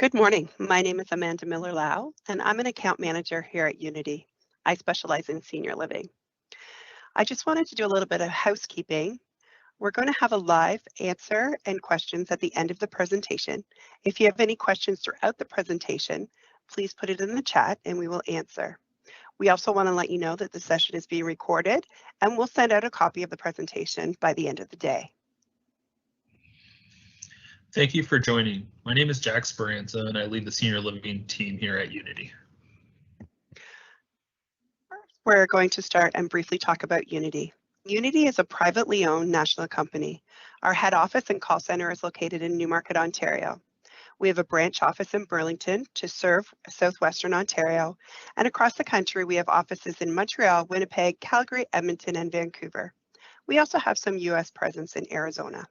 Good morning. My name is Amanda Miller-Lau, and I'm an account manager here at Unity. I specialize in senior living. I just wanted to do a little bit of housekeeping. We're going to have a live answer and questions at the end of the presentation. If you have any questions throughout the presentation, please put it in the chat and we will answer. We also want to let you know that the session is being recorded and we'll send out a copy of the presentation by the end of the day. Thank you for joining. My name is Jack Speranza and I lead the senior living team here at Unity. We're going to start and briefly talk about Unity. Unity is a privately owned national company. Our head office and call center is located in Newmarket, Ontario. We have a branch office in Burlington to serve southwestern Ontario, and across the country we have offices in Montreal, Winnipeg, Calgary, Edmonton, and Vancouver. We also have some US presence in Arizona.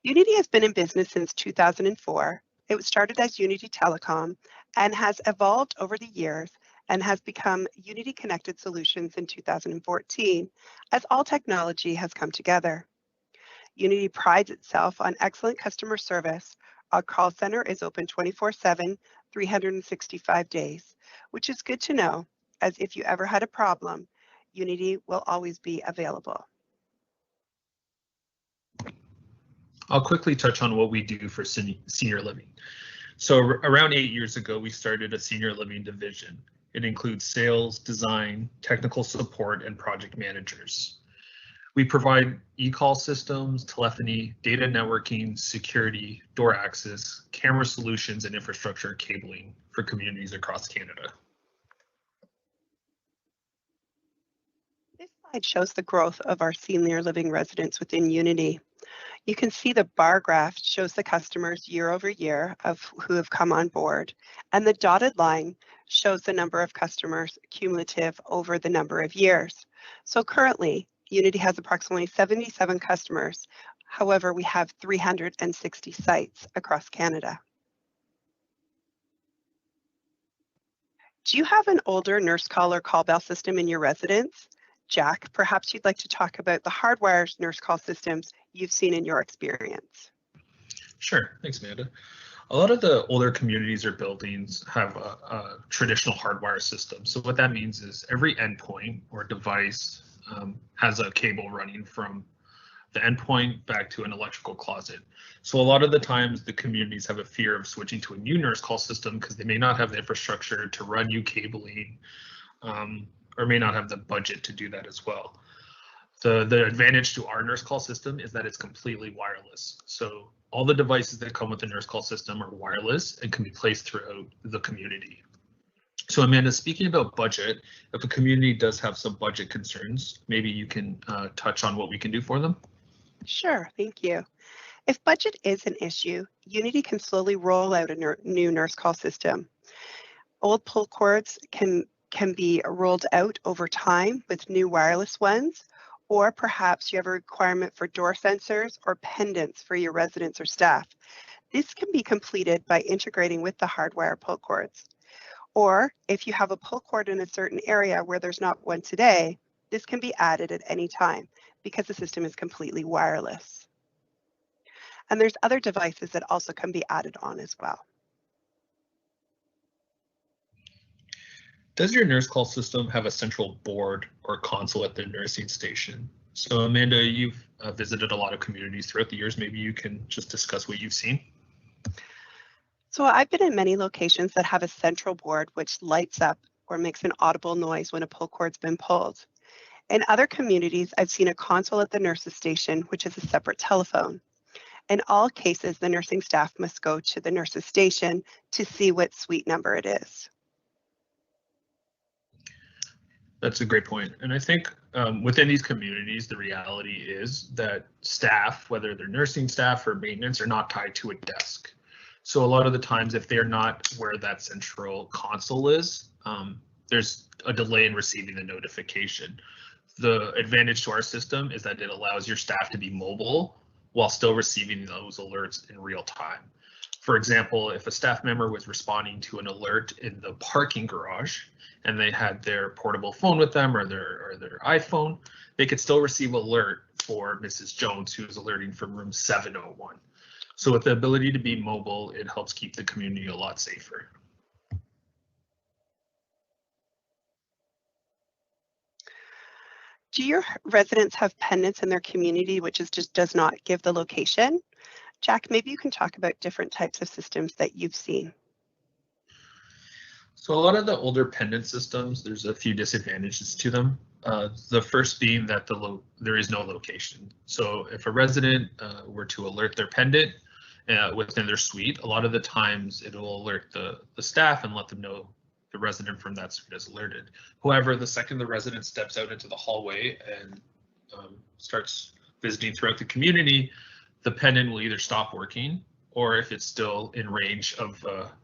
Unity has been in business since 2004. It was started as Unity Telecom and has evolved over the years and has become Unity Connected Solutions in 2014 as all technology has come together. Unity prides itself on excellent customer service. Our call center is open 24/7, 365 days, which is good to know, as if you ever had a problem, Unity will always be available. I'll quickly touch on what we do for senior living. So around 8 years ago, we started a senior living division. It includes sales, design, technical support, and project managers. We provide e-call systems, telephony, data networking, security, door access, camera solutions, and infrastructure cabling for communities across Canada. This slide shows the growth of our senior living residents within Unity. You can see the bar graph shows the customers year over year of who have come on board, and the dotted line shows the number of customers cumulative over the number of years. So currently, Unity has approximately 77 customers. However, we have 360 sites across Canada. Do you have an older nurse call or call bell system in your residence? Jack, perhaps you'd like to talk about the hardwired nurse call systems you've seen in your experience. Sure, thanks, Amanda. A lot of the older communities or buildings have a traditional hardwire system. So what that means is every endpoint or device has a cable running from the endpoint back to an electrical closet. So a lot of the times the communities have a fear of switching to a new nurse call system because they may not have the infrastructure to run new cabling or may not have the budget to do that as well. The advantage to our nurse call system is that it's completely wireless. So all the devices that come with the nurse call system are wireless and can be placed throughout the community. So Amanda, speaking about budget, if a community does have some budget concerns, maybe you can touch on what we can do for them. Sure, thank you. If budget is an issue, Unity can slowly roll out a new nurse call system. Old pull cords can be rolled out over time with new wireless ones, or perhaps you have a requirement for door sensors or pendants for your residents or staff. This can be completed by integrating with the hardwire pull cords. Or if you have a pull cord in a certain area where there's not one today, this can be added at any time because the system is completely wireless. And there's other devices that also can be added on as well. Does your nurse call system have a central board or console at the nursing station? So Amanda, you've visited a lot of communities throughout the years. Maybe you can just discuss what you've seen. So I've been in many locations that have a central board which lights up or makes an audible noise when a pull cord's been pulled. In other communities, I've seen a console at the nurse's station, which is a separate telephone. In all cases, the nursing staff must go to the nurse's station to see what suite number it is. That's a great point. And I think within these communities, the reality is that staff, whether they're nursing staff or maintenance, are not tied to a desk. So a lot of the times, if they're not where that central console is, there's a delay in receiving the notification. The advantage to our system is that it allows your staff to be mobile while still receiving those alerts in real time. For example, if a staff member was responding to an alert in the parking garage and they had their portable phone with them or their iPhone, they could still receive alert for Mrs. Jones, who is alerting from room 701. So with the ability to be mobile, it helps keep the community a lot safer. Do your residents have pendants in their community which just does not give the location? Jack, maybe you can talk about different types of systems that you've seen. So a lot of the older pendant systems, there's a few disadvantages to them. The first being that there is no location. So if a resident were to alert their pendant within their suite, a lot of the times it will alert the staff and let them know the resident from that suite is alerted. However, the second the resident steps out into the hallway and starts visiting throughout the community, the pendant will either stop working, or if it's still in range of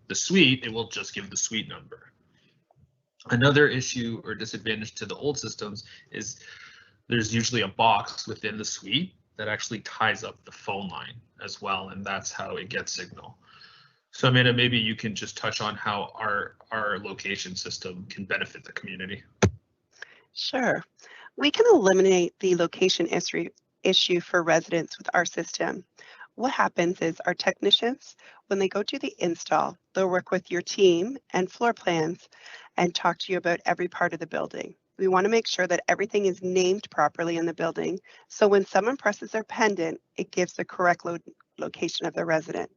the suite, it will just give the suite number. Another issue or disadvantage to the old systems is there's usually a box within the suite that actually ties up the phone line as well, and that's how it gets signal. So Amanda, maybe you can just touch on how our location system can benefit the community. Sure. We can eliminate the location issue for residents with our system. What happens is our technicians, when they go do the install, they'll work with your team and floor plans and talk to you about every part of the building. We want to make sure that everything is named properly in the building, so when someone presses their pendant, it gives the correct location of the resident.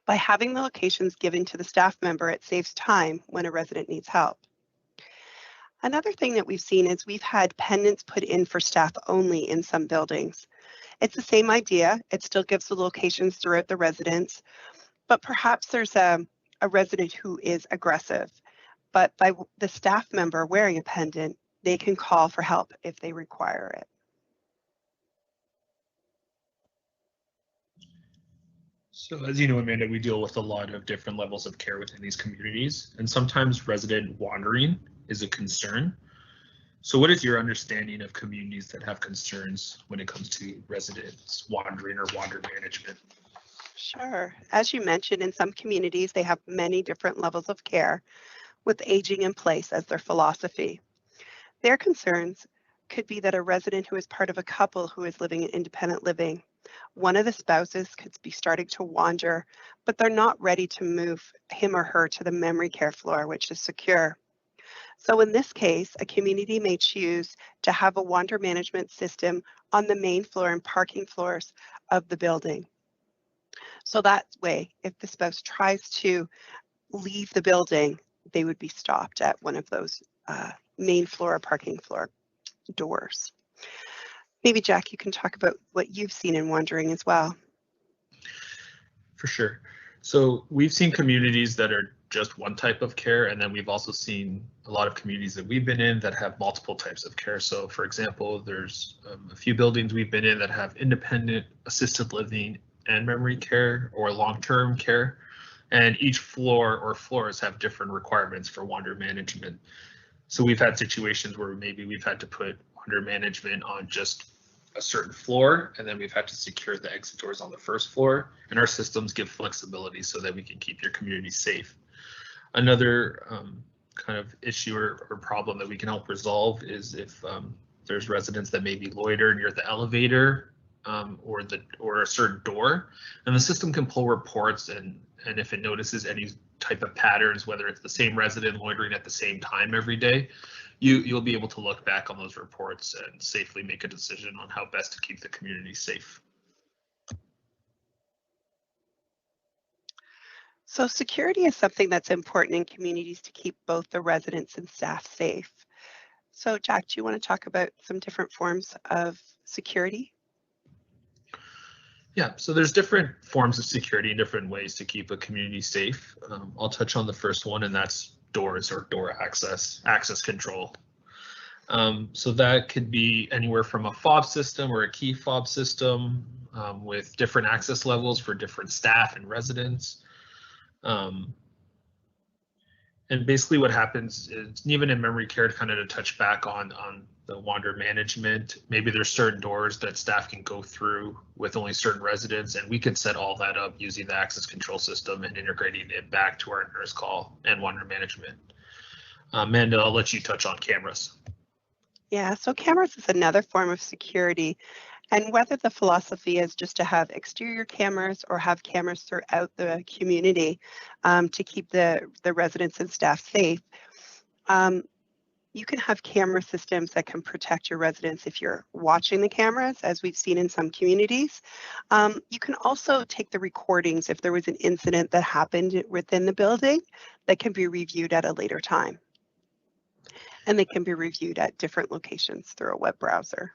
By having the locations given to the staff member, it saves time when a resident needs help. Another thing that we've seen is we've had pendants put in for staff only in some buildings. It's the same idea. It still gives the locations throughout the residence, but perhaps there's a resident who is aggressive, but by the staff member wearing a pendant, they can call for help if they require it. So as you know, Amanda, we deal with a lot of different levels of care within these communities, and sometimes resident wandering is a concern. So what is your understanding of communities that have concerns when it comes to residents wandering or wander management? Sure. As you mentioned, in some communities, they have many different levels of care with aging in place as their philosophy. Their concerns could be that a resident who is part of a couple who is living in independent living, one of the spouses could be starting to wander, but they're not ready to move him or her to the memory care floor, which is secure. So in this case, a community may choose to have a wander management system on the main floor and parking floors of the building. So that way, if the spouse tries to leave the building, they would be stopped at one of those main floor or parking floor doors. Maybe Jack, you can talk about what you've seen in wandering as well. For sure. So we've seen communities that are just one type of care, and then we've also seen a lot of communities that we've been in that have multiple types of care. So for example, there's a few buildings we've been in that have independent assisted living and memory care or long-term care, and each floor or floors have different requirements for wander management. So we've had situations where maybe we've had to put wander management on just a certain floor, and then we've had to secure the exit doors on the first floor, and our systems give flexibility so that we can keep your community safe. Another kind of issue or problem that we can help resolve is if there's residents that maybe loiter near the elevator or a certain door, and the system can pull reports, and if it notices any type of patterns, whether it's the same resident loitering at the same time every day, you'll be able to look back on those reports and safely make a decision on how best to keep the community safe. So security is something that's important in communities to keep both the residents and staff safe. So Jack, do you want to talk about some different forms of security? Yeah, so there's different forms of security and different ways to keep a community safe. I'll touch on the first one, and that's doors or door access control. So that could be anywhere from a fob system or a key fob system with different access levels for different staff and residents. And basically what happens is, even in memory care, to kind of touch back on the wander management, maybe there's certain doors that staff can go through with only certain residents, and we could set all that up using the access control system and integrating it back to our nurse call and wander management. Amanda, I'll let you touch on cameras. Yeah, so cameras is another form of security, And whether the philosophy is just to have exterior cameras or have cameras throughout the community to keep the residents and staff safe, you can have camera systems that can protect your residents if you're watching the cameras, as we've seen in some communities. You can also take the recordings if there was an incident that happened within the building that can be reviewed at a later time. And they can be reviewed at different locations through a web browser.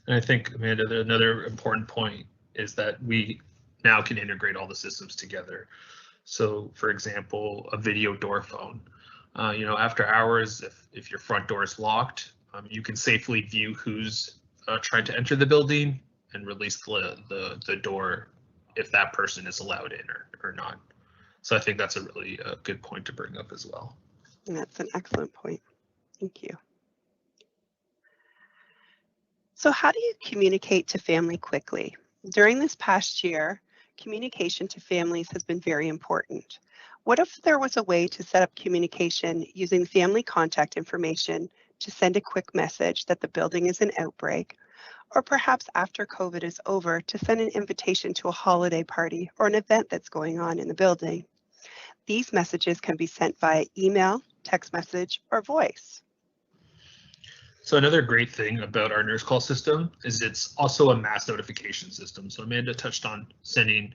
And I think, Amanda, another important point is that we now can integrate all the systems together. So, for example, a video door phone. After hours, if your front door is locked, you can safely view who's trying to enter the building and release the door if that person is allowed in or not. So I think that's a really good point to bring up as well. And that's an excellent point. Thank you. So how do you communicate to family quickly? During this past year, communication to families has been very important. What if there was a way to set up communication using family contact information to send a quick message that the building is an outbreak, or perhaps after COVID is over to send an invitation to a holiday party or an event that's going on in the building? These messages can be sent via email, text message, or voice. So another great thing about our nurse call system is it's also a mass notification system. So Amanda touched on sending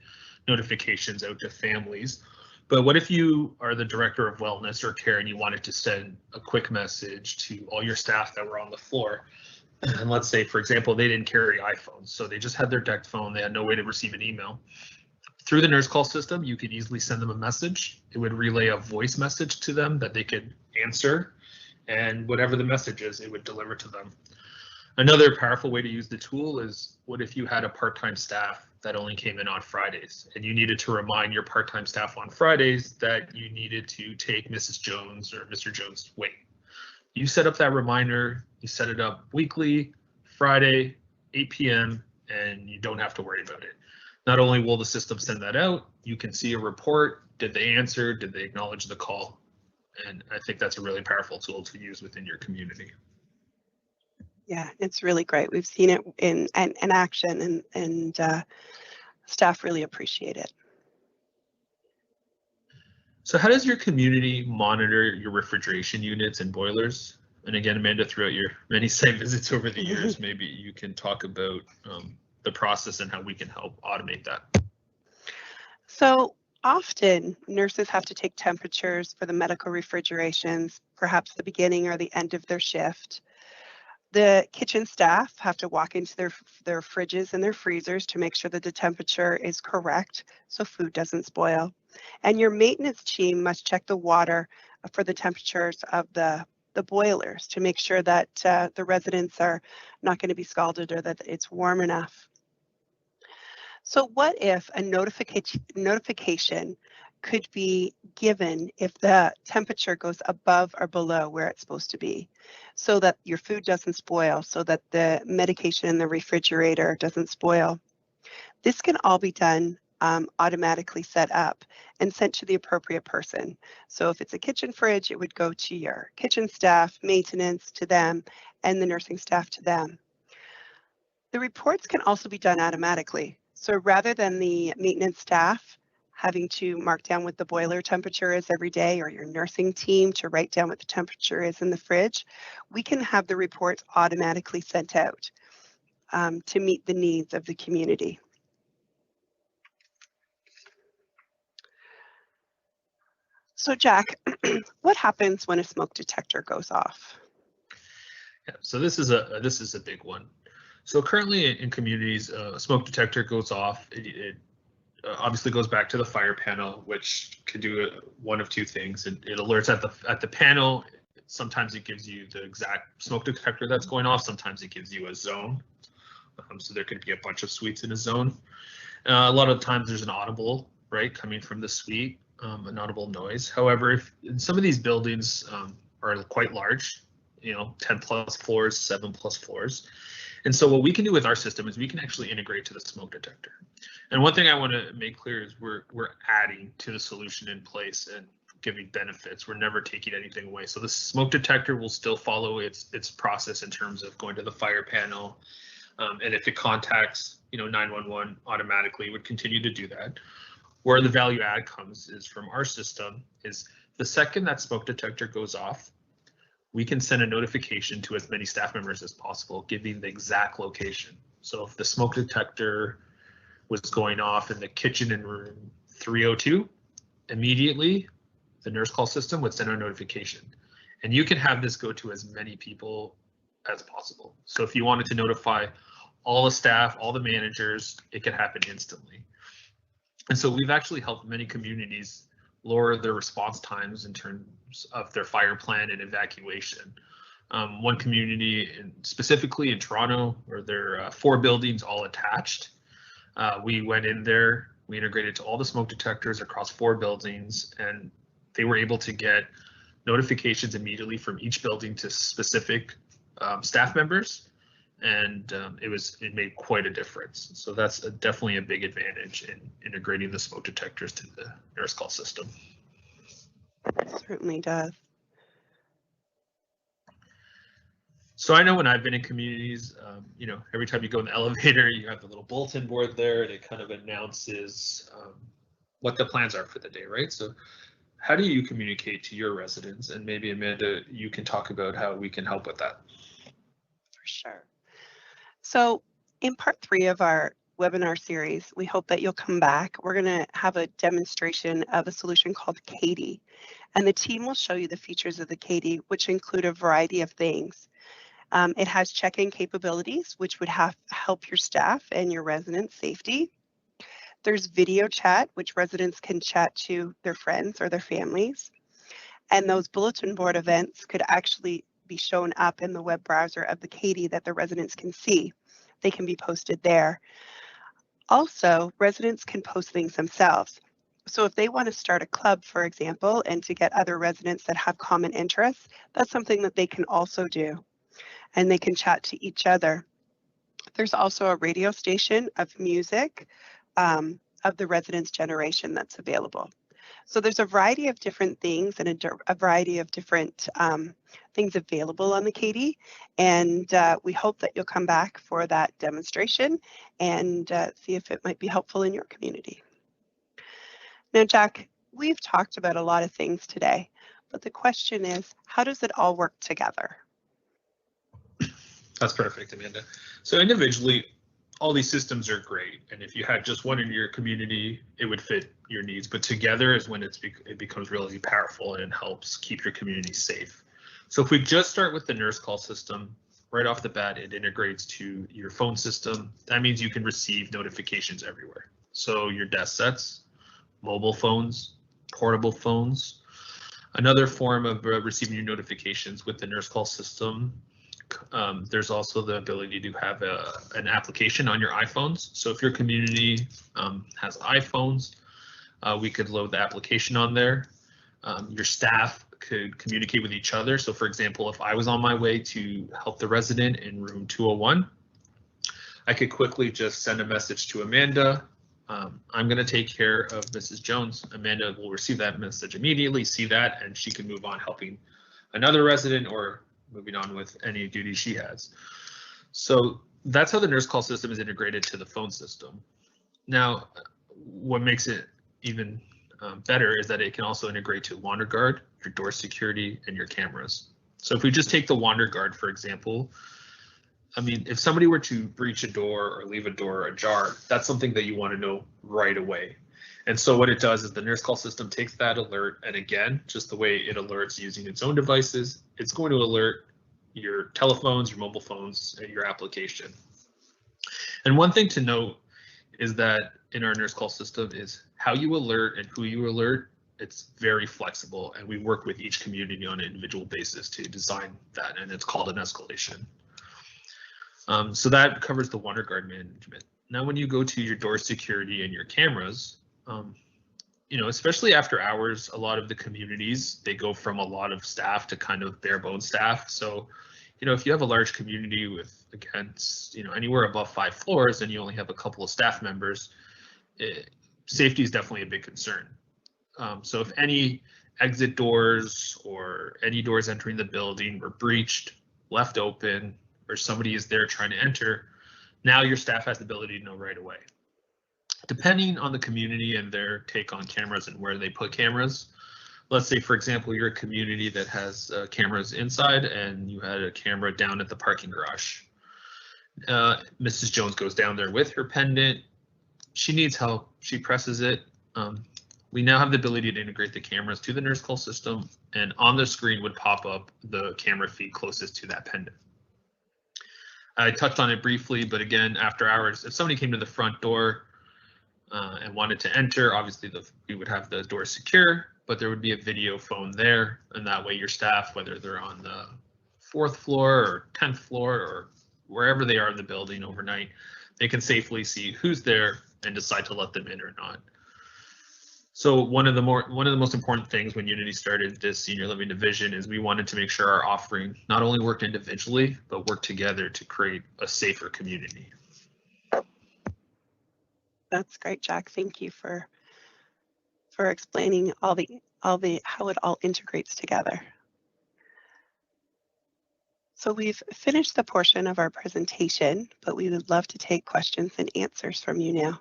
notifications out to families, but what if you are the director of wellness or care and you wanted to send a quick message to all your staff that were on the floor? And let's say, for example, they didn't carry iPhones, so they just had their deck phone, they had no way to receive an email. Through the nurse call system, you could easily send them a message. It would relay a voice message to them that they could answer, and whatever the message is, it would deliver to them. Another powerful way to use the tool is, what if you had a part-time staff that only came in on Fridays and you needed to remind your part-time staff on Fridays that you needed to take Mrs. Jones or Mr. Jones' weight? You set up that reminder, you set it up weekly, Friday, 8 p.m., and you don't have to worry about it. Not only will the system send that out, you can see a report. Did they answer? Did they acknowledge the call? And I think that's a really powerful tool to use within your community. Yeah, it's really great. We've seen it in action, and staff really appreciate it. So how does your community monitor your refrigeration units and boilers? And again, Amanda, throughout your many site visits over the years, maybe you can talk about the process and how we can help automate that. So often nurses have to take temperatures for the medical refrigerations, perhaps the beginning or the end of their shift. The kitchen staff have to walk into their fridges and their freezers to make sure that the temperature is correct so food doesn't spoil. And your maintenance team must check the water for the temperatures of the boilers to make sure that the residents are not going to be scalded or that it's warm enough. So what if a notification could be given if the temperature goes above or below where it's supposed to be, so that your food doesn't spoil, so that the medication in the refrigerator doesn't spoil? This can all be done automatically set up and sent to the appropriate person. So if it's a kitchen fridge, it would go to your kitchen staff, maintenance to them, and the nursing staff to them. The reports can also be done automatically. So rather than the maintenance staff having to mark down what the boiler temperature is every day, or your nursing team to write down what the temperature is in the fridge, we can have the reports automatically sent out to meet the needs of the community. So Jack, what happens when a smoke detector goes off? Yeah, so this is a big one. So currently in communities, a smoke detector goes off. It obviously goes back to the fire panel, which could do one of two things. It alerts at the panel. Sometimes it gives you the exact smoke detector that's going off. Sometimes it gives you a zone. So there could be a bunch of suites in a zone. A lot of times there's an audible, right, coming from the suite, an audible noise. However, if some of these buildings are quite large, 10 plus floors, 7 plus floors. And so what we can do with our system is we can actually integrate to the smoke detector. And one thing I want to make clear is we're adding to the solution in place and giving benefits. We're never taking anything away. So the smoke detector will still follow its process in terms of going to the fire panel, And if it contacts, 911 automatically, it would continue to do that. Where the value add comes is from our system is the second that smoke detector goes off, we can send a notification to as many staff members as possible, giving the exact location. So if the smoke detector was going off in the kitchen in room 302, immediately the nurse call system would send a notification. And you can have this go to as many people as possible. So if you wanted to notify all the staff, all the managers, it could happen instantly. And so we've actually helped many communities lower their response times in terms of their fire plan and evacuation. One community, specifically in Toronto, where there are 4 buildings all attached, we went in there, we integrated to all the smoke detectors across 4 buildings, and they were able to get notifications immediately from each building to specific staff members, and it made quite a difference. So that's definitely a big advantage in integrating the smoke detectors to the nurse call system. It certainly does. So I know when I've been in communities, every time you go in the elevator, you have the little bulletin board there, and it kind of announces what the plans are for the day, right? So how do you communicate to your residents? And maybe Amanda, you can talk about how we can help with that. For sure. So in part 3 of our webinar series, we hope that you'll come back. We're going to have a demonstration of a solution called Katie, and the team will show you the features of the Katie, which include a variety of things. It has check-in capabilities, which would help your staff and your residents' safety. There's video chat, which residents can chat to their friends or their families. And those bulletin board events could actually be shown up in the web browser of the Katie that the residents can see. They can be posted there. Also, residents can post things themselves. So if they want to start a club, for example, and to get other residents that have common interests, that's something that they can also do. And they can chat to each other. There's also a radio station of music of the residents' generation that's available. So there's a variety of different things and a variety of different things available on the Katie, and we hope that you'll come back for that demonstration and see if it might be helpful in your community. Now, Jack, we've talked about a lot of things today, but the question is, how does it all work together? That's perfect, Amanda. So individually, all these systems are great, and if you had just one in your community, it would fit your needs. But together is when it becomes really powerful and helps keep your community safe. So if we just start with the nurse call system, right off the bat, it integrates to your phone system. That means you can receive notifications everywhere. So your desk sets, mobile phones, portable phones. Another form of receiving your notifications with the nurse call system, there's also the ability to have an application on your iPhones. So if your community has iPhones, we could load the application on there. Your staff could communicate with each other. So for example, if I was on my way to help the resident in room 201, I could quickly just send a message to Amanda. I'm going to take care of Mrs. Jones. Amanda will receive that message immediately, see that, and she can move on helping another resident or moving on with any duties she has. So that's how the nurse call system is integrated to the phone system. Now, what makes it even better is that it can also integrate to WanderGuard, your door security, and your cameras. So if we just take the WanderGuard, for example, I mean, if somebody were to breach a door or leave a door ajar, that's something that you want to know right away. And so what it does is the nurse call system takes that alert, and again, just the way it alerts using its own devices, it's going to alert your telephones, your mobile phones, and your application. And one thing to note is that in our nurse call system is how you alert and who you alert. It's very flexible, and we work with each community on an individual basis to design that, and it's called an escalation. So that covers the WanderGuard management. Now, when you go to your door security and your cameras, especially after hours, a lot of the communities, they go from a lot of staff to kind of bare bones staff. So, if you have a large community with, again, anywhere above 5 floors and you only have a couple of staff members, safety is definitely a big concern. So if any exit doors or any doors entering the building were breached, left open, or somebody is there trying to enter, Now your staff has the ability to know right away. Depending on the community and their take on cameras and where they put cameras, let's say, for example, you're a community that has cameras inside and you had a camera down at the parking garage. Mrs. Jones goes down there with her pendant. She needs help. She presses it. We now have the ability to integrate the cameras to the nurse call system, and on the screen would pop up the camera feed closest to that pendant. I touched on it briefly, but again, after hours, if somebody came to the front door and wanted to enter, obviously we would have the door secure, but there would be a video phone there, and that way your staff, whether they're on the 4th floor or 10th floor or wherever they are in the building overnight, they can safely see who's there and decide to let them in or not. So one of the most important things when Unity started this senior living division is we wanted to make sure our offering not only worked individually, but worked together to create a safer community. That's great, Jack. Thank you for explaining all the how it all integrates together. So we've finished the portion of our presentation, but we would love to take questions and answers from you now.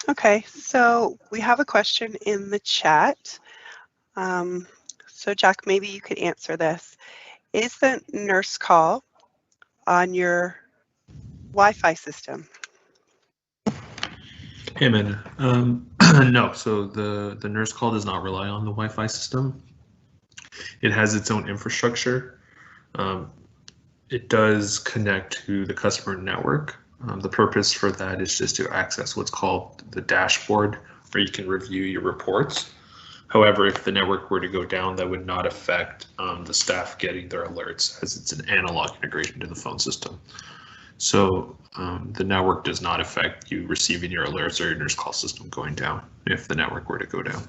Okay, so we have a question in the chat. So Jack, maybe you could answer this. Is the nurse call on your Wi-Fi system? Hey, Amanda. No, so the nurse call does not rely on the Wi-Fi system. It has its own infrastructure. It does connect to the customer network. The purpose for that is just to access what's called the dashboard, where you can review your reports. However, if the network were to go down, that would not affect the staff getting their alerts, as it's an analog integration to the phone system. So the network does not affect you receiving your alerts or your nurse call system going down if the network were to go down.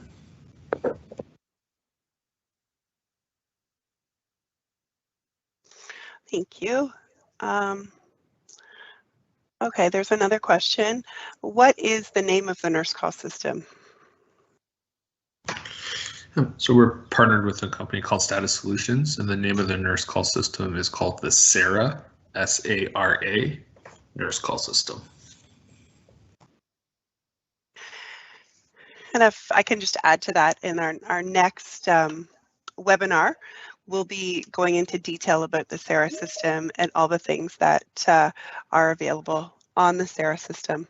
Thank you. Okay, there's another question. What is the name of the nurse call system? So we're partnered with a company called Status Solutions, and the name of the nurse call system is called the SARA, S-A-R-A, nurse call system. And if I can just add to that, in our next webinar, we'll be going into detail about the SARA system and all the things that are available on the SARA system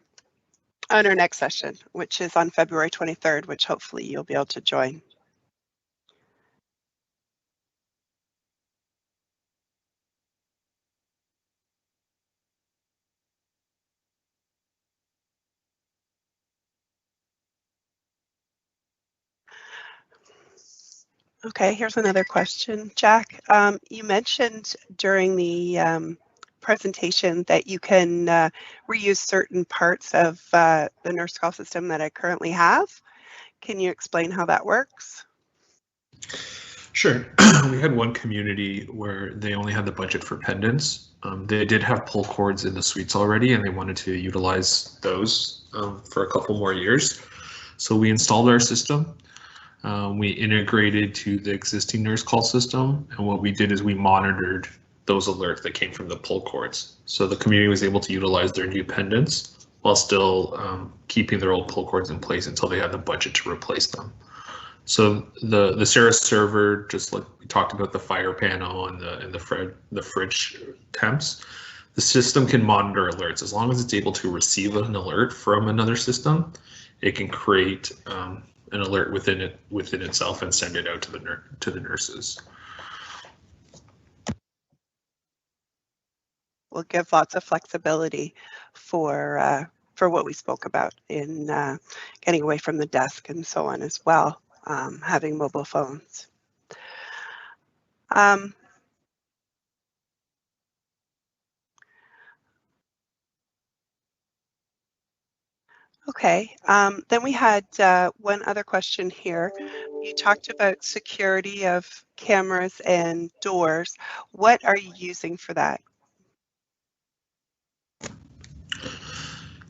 on our next session, which is on February 23rd, which hopefully you'll be able to join. Okay, here's another question, Jack. You mentioned during the presentation that you can reuse certain parts of the nurse call system that I currently have. Can you explain how that works? Sure. We had one community where they only had the budget for pendants. They did have pull cords in the suites already, and they wanted to utilize those for a couple more years. So we installed our system. We integrated to the existing nurse call system, and what we did is we monitored those alerts that came from the pull cords. So the community was able to utilize their new pendants while still keeping their old pull cords in place until they had the budget to replace them. So the SARA server, just like we talked about the fire panel and the fridge temps, the system can monitor alerts. As long as it's able to receive an alert from another system, it can create an alert within itself and send it out to the nurses. Will give lots of flexibility for what we spoke about in getting away from the desk and so on as well, having mobile phones. Okay, then we had one other question here. You talked about security of cameras and doors. What are you using for that?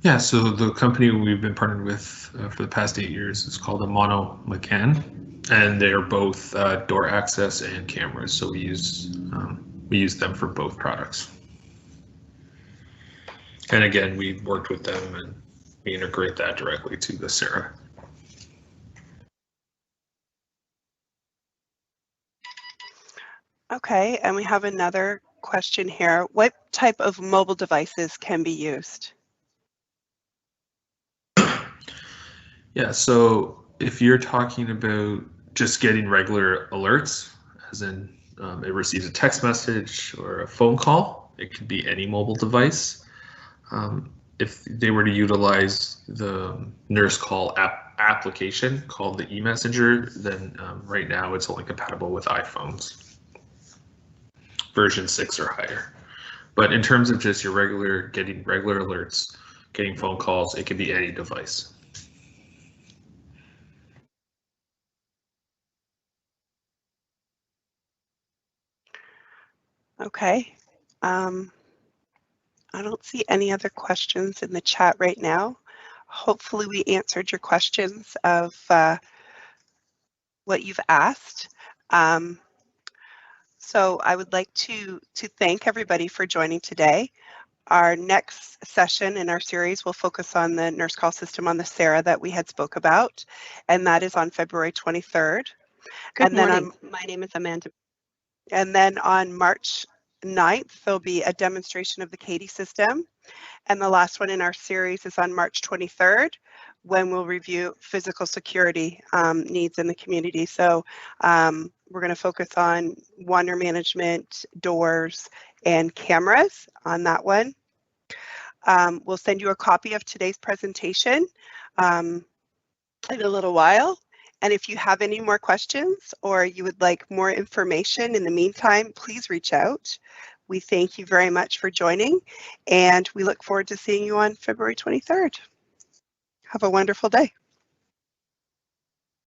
Yeah, so the company we've been partnered with for the past 8 years is called Mono McCann, and they're both door access and cameras. So we use them for both products. And again, we worked with them and we integrate that directly to the Sarah. Okay, and we have another question here. What type of mobile devices can be used? Yeah, so if you're talking about just getting regular alerts, as in it receives a text message or a phone call, it could be any mobile device. If they were to utilize the nurse call application called the e-messenger, then right now it's only compatible with iPhones, version 6 or higher. But in terms of just your getting regular alerts, getting phone calls, it can be any device. Okay. I don't see any other questions in the chat right now. Hopefully we answered your questions of what you've asked. So I would like to thank everybody for joining today. Our next session in our series will focus on the nurse call system on the Sarah that we had spoke about, and that is on February 23rd. Good morning. My name is Amanda. And then on March 9th, there'll be a demonstration of the Katie system. And the last one in our series is on March 23rd, when we'll review physical security needs in the community. So we're going to focus on wander management, doors, and cameras on that one. We'll send you a copy of today's presentation in a little while. And if you have any more questions or you would like more information in the meantime, please reach out. We thank you very much for joining, and we look forward to seeing you on February 23rd. Have a wonderful day.